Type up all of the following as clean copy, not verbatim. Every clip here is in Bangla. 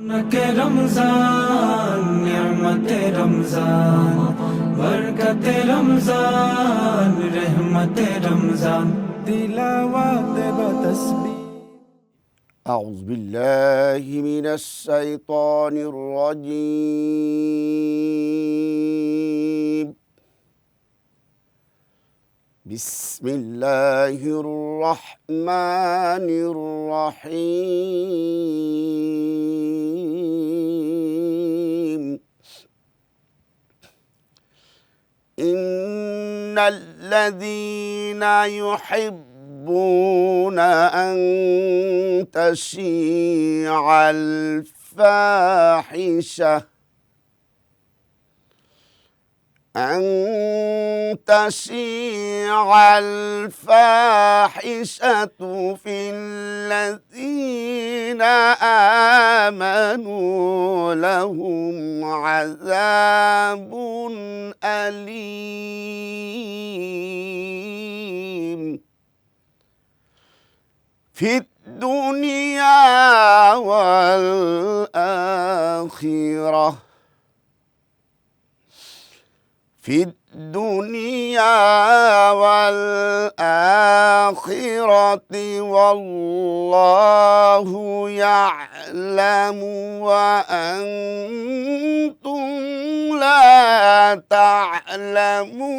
के रमजान नियमते रमजान बरकते रमजान रहमते रमजान तिलावत बतस्बीह أعوذ بالله من الشيطان الرجيم بسم الله الرحمن الرحيم إن الذين يحبون أن تشيع الفاحشة في الذين آمنوا لهم عذاب أليم في الدنيا والآخرة والله يعلم وأنتم لا تعلمون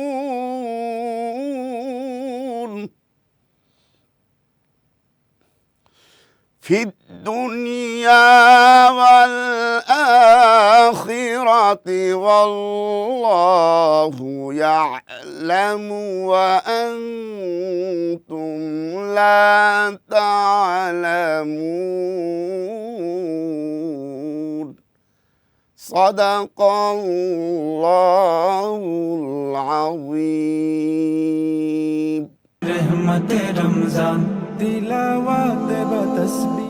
في الدنيا والآخرة والله يعلم وأنتم لا تعلمون صدق الله العظيم रहमते रमजान तिलावत बतस्बीह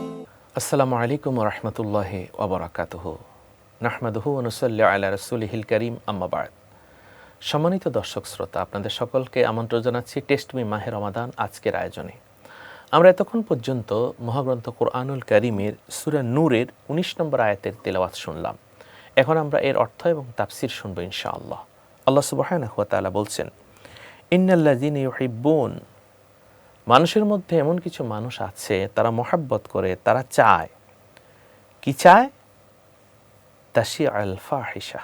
আসসালামু আলাইকুম ওয়া রাহমাতুল্লাহি ওয়া বারাকাতুহু নাহমাদুহু ওয়া নুসাল্লি আলা রাসূলিহিল কারীম আম্মা বা'দ। সম্মানিত দর্শক শ্রোতা, আপনাদের সকলকে আমন্ত্রণ জানাচ্ছি টেস্ট মি মাহে রমাদান আজকের আয়োজনে। আমরা এতক্ষণ পর্যন্ত মহাগ্রন্থ কোরআনুল কারীমের সূরা নূরের ১৯ নম্বর আয়াতের তেলাওয়াত শুনলাম। এখন আমরা এর অর্থ এবং তাফসীর শুনব ইনশাআল্লাহ। আল্লাহ সুবহানাহু ওয়া তাআলা বলছেন, ইন্নাল্লাযীনা ইউহিব্বুন, মানুষের মধ্যে এমন কিছু মানুষ আছে তারা মহাব্বত করে, তারা চায়, কি চায়? তাশিআ আল ফাহিশা,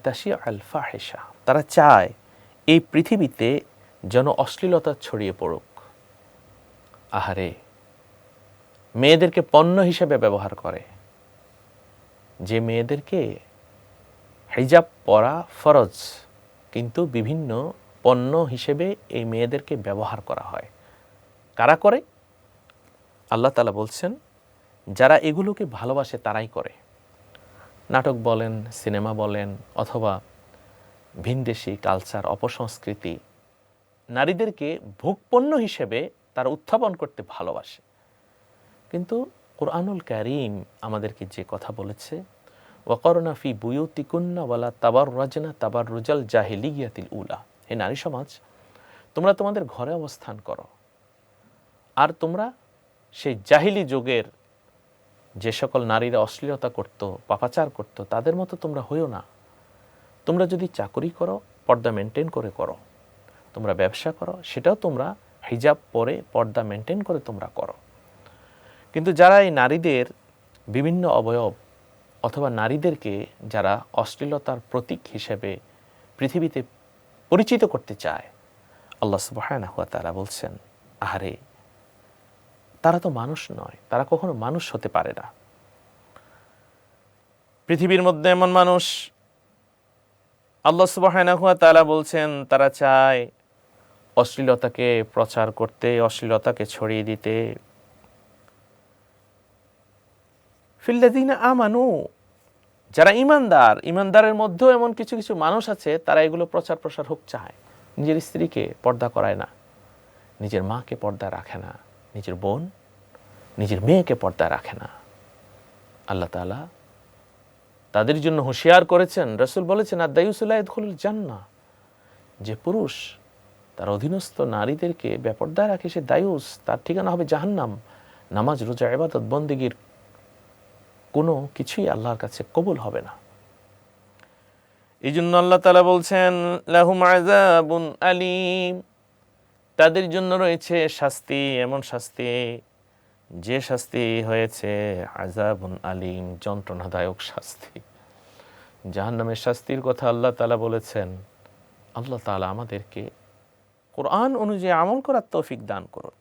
তাশিআ আল ফাহিশা, তারা চায় এই পৃথিবীতে যেন অশ্লীলতা ছড়িয়ে পড়ুক। আহারে, মেয়েদেরকে পণ্য হিসেবে ব্যবহার করে। যে মেয়েদেরকে হিজাব পরা ফরজ, কিন্তু বিভিন্ন পণ্য হিসেবে এই মেয়েদেরকে ব্যবহার করা হয়। কারা করে? আল্লাহ তাআলা বলছেন, যারা এগুলোকে ভালোবাসে তারাই করে। নাটক বলেন, সিনেমা বলেন, অথবা ভিনদেশি কালচার, অপসংস্কৃতি, নারীদেরকে ভোগপণ্য হিসেবে তারা উত্থাপন করতে ভালোবাসে। কিন্তু কুরআনুল কারীম আমাদেরকে যে কথা বলেছে, ওয়াকরনা ফি বুয়ুতিকুন্না ওয়ালা তাবাররাজনা তাবাররুজাল জাহিলিয়াতিল উলা, হে নারী সমাজ, তোমরা তোমাদের ঘরে অবস্থান করো, আর তোমরা সেই জাহিলি যুগের যে সকল নারীরা অশ্লীলতা করত, পাপাচার করত, তাদের মতো তোমরা হইও না। তোমরা যদি চাকরি করো, পর্দা মেনটেন করে করো। তোমরা ব্যবসা করো, সেটাও তোমরা হিজাব পরে পর্দা মেনটেন করে তোমরা করো। কিন্তু যারা এই নারীদের বিভিন্ন অবয়ব অথবা নারীদেরকে যারা অশ্লীলতার প্রতীক হিসেবে পৃথিবীতে পরিচিত করতে চায়, আল্লাহ সুবহানাহু ওয়া তাআলা বলছেন, আহারে, তারা তো মানুষ নয়, তারা কখনো মানুষ হতে পারে না। পৃথিবীর মধ্যে এমন মানুষ আল্লাহ সুবহানাহু ওয়া তাআলা বলছেন তারা চায় অশ্লীলতাকে প্রচার করতে, অশ্লীলতাকে ছড়িয়ে দিতে। ফিল্লাযীনা আমানু, যারা ঈমানদার, ঈমানদারের মধ্যেও এমন কিছু কিছু মানুষ আছে তারা এগুলো প্রচার প্রসার হোক চায়। নিজের স্ত্রীকে পর্দা করায় না, নিজের মাকে পর্দা রাখে না, নিজের বোন, নিজের মেয়েকে পর্দা রাখে না। আল্লাহ তাআলা তাদের জন্য হুঁশিয়ার করেছেন। রাসূল বলেছেন, আদ-দায়ুসু লা ইয়াদখুলুল জান্নাহ, যে পুরুষ তার অধীনস্থ নারীদেরকে বেপর্দায় রাখে সে দায়ুস, তার ঠিকানা হবে জাহান্নাম। নামাজ, রোজা, ইবাদত, বন্দেগীর কোনো কিছুই আল্লাহর কাছে কবুল হবে না। এই জন্য আল্লাহ তাআলা বলছেন লাহুম আযাবুন আলীম, তাদের জন্য রয়েছে শাস্তি, এমন শাস্তি যে শাস্তি হয়েছে আযাবুন আলীম, যন্ত্রণাদায়ক শাস্তি। জাহান্নামের শাস্তির কথা আল্লাহ তাআলা বলেছেন। আল্লাহ তাআলা আমাদেরকে কোরআন অনুযায়ী আমল করার তৌফিক দান করুন।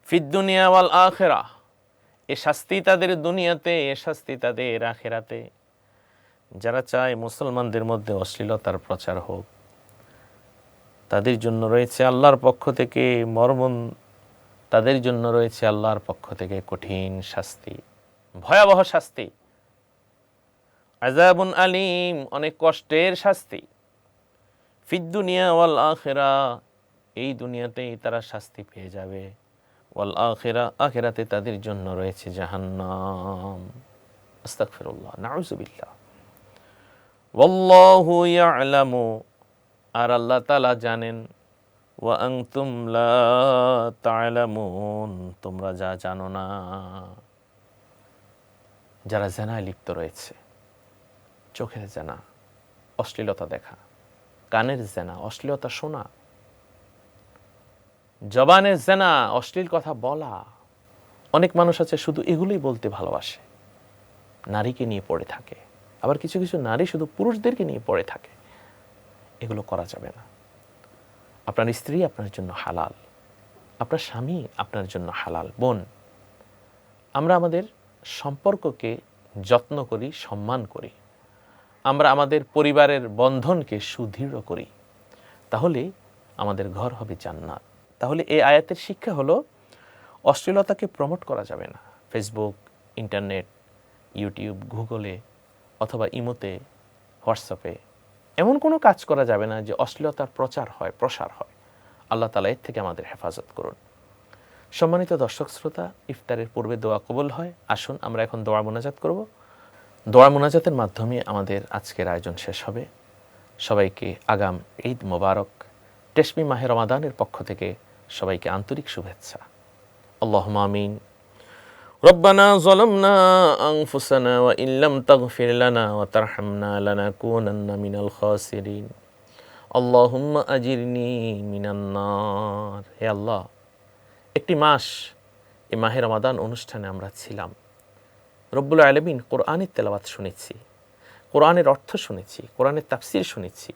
ফিদ দুনিয়া ওয়াল আখিরাহ, এ শাস্তি তাদের দুনিয়াতে, এ শাস্তি তাদের আখিরাতে। যারা চায় মুসলমানদের মধ্যে অশ্লীলতার প্রচার হোক, তাদের জন্য রয়েছে আল্লাহর পক্ষ থেকে তাদের জন্য রয়েছে আল্লাহর পক্ষ থেকে কঠিন শাস্তি, ভয়াবহ শাস্তি। আযাবুন আলীম, অনেক কষ্টের শাস্তি। ফিদ দুনিয়া ওয়াল আখিরাহ, এই দুনিয়াতেই তারা শাস্তি পেয়ে যাবে। ওয়াল আখিরাহ, আখিরাতে তাদের জন্য রয়েছে জাহান্নাম। আস্তাগফিরুল্লাহ, নাউযুবিল্লাহ। ওয়াল্লাহু ইয়ালামু, আর আল্লাহ তাআলা জানেন। ওয়া আনতুম লা তা'লামুন, তোমরা যা জানো না। যারা জেনায় লিপ্ত রয়েছে, চোখের জেনা, অশ্লীলতা দেখা, কানের জেনা, অশ্লীলতা শোনা, জবানের জেনা, অশ্লীল কথা বলা। অনেক মানুষ আছে শুধু এগুলোই বলতে ভালোবাসে, নারীকে নিয়ে পড়ে থাকে। আবার কিছু কিছু নারী শুধু পুরুষদেরকে নিয়ে পড়ে থাকে। এগুলো করা যাবে না। আপনার স্ত্রী আপনার জন্য হালাল, আপনার স্বামী আপনার জন্য হালাল। বোন, আমরা আমাদের সম্পর্ককে যত্ন করি, সম্মান করি, আমরা আমাদের পরিবারের বন্ধনকে সুদৃঢ় করি, তাহলে আমাদের ঘর হবে জান্নাত। তাহলে এই আয়াতের শিক্ষা হলো অশ্লীলতাকে প্রমোট করা যাবে না। ফেসবুক, ইন্টারনেট, ইউটিউব, গুগলে অথবা ইমোতে, হোয়াটসঅ্যাপে এমন কোনো কাজ করা যাবে না যে অশ্লীলতার প্রচার হয়, প্রসার হয়। আল্লাহ তাআলা এর থেকে আমাদের হেফাজত করুন। সম্মানিত দর্শক শ্রোতা, ইফতারের পূর্বে দোয়া কবুল হয়। আসুন আমরা এখন দোয়া মোনাজাত করব। দোয়া মোনাজাতের মাধ্যমে আমাদের আজকের আয়োজন শেষ হবে। সবাইকে আগাম ঈদ মোবারক। টেশমি মাহে রমাদানের পক্ষ থেকে সবাইকে আন্তরিক শুভেচ্ছা। আল্লাহুম্মা আমিন। রব্বানা যালামনা আনফুসানা ওয়া ইল্লাম তাগফির লানা ওয়া তারহামনা লানাকুনান্না মিনাল খাসিরিন। আল্লাহুম্মা আজিরনি মিনান নার। হে আল্লাহ, একটি মাস এই মাহে রমাদান অনুষ্ঠানে আমরা ছিলাম। রব্বুল আলামিন কোরআনের তেলাওয়াত শুনেছি, কোরআনের অর্থ শুনেছি, কোরআনের তাফসীর শুনেছি,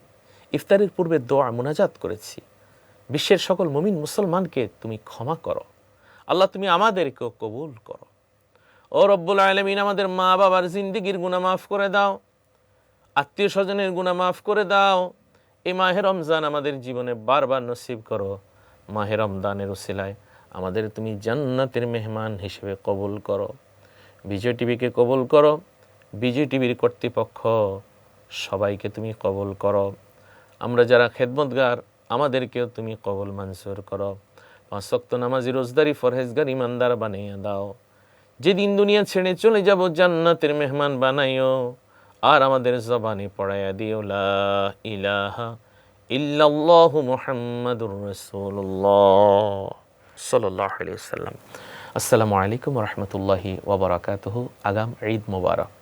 ইফতারের পূর্বে দোয়া মুনাজাত করেছি। বিশ্বের সকল মুমিন মুসলমানকে তুমি ক্ষমা করো আল্লাহ, তুমি আমাদেরকেও কবুল করো। ও রব্বুল আলামিন, আমাদের মা বাবার জিন্দেগির গুনাহ মাফ করে দাও, আত্মীয় স্বজনের গুনাহ মাফ করে দাও। এই মাহে রমজান আমাদের জীবনে বারবার নসিব করো। মাহে রমজানের উসিলায় আমাদের তুমি জান্নাতের মেহমান হিসেবে কবুল করো। বিজয় টিভিকে কবুল করো, বিজয় টিভির কর্তৃপক্ষ সবাইকে তুমি কবুল করো। আমরা যারা খেদমতগার আমাদেরকেও তুমি কবুল মঞ্জুর করো। 5 ওয়াক্ত নামাজি, রোজদারি, ফরহেজগার ইমানদার বানিয়ে দাও। যেদিন দুনিয়া ছেড়ে চলে যাব জান্নাতের মেহমান বানাইও। আর আমাদের জবানে পড়ায়া দিও লা ইলাহা ইল্লাল্লাহু মুহাম্মাদুর রাসূলুল্লাহ সাল্লাল্লাহু আলাইহি ওয়াসাল্লাম। আসসালামু আলাইকুম ওয়া রাহমাতুল্লাহি ওয়া বারাকাতুহু। আগাম ঈদ মোবারক।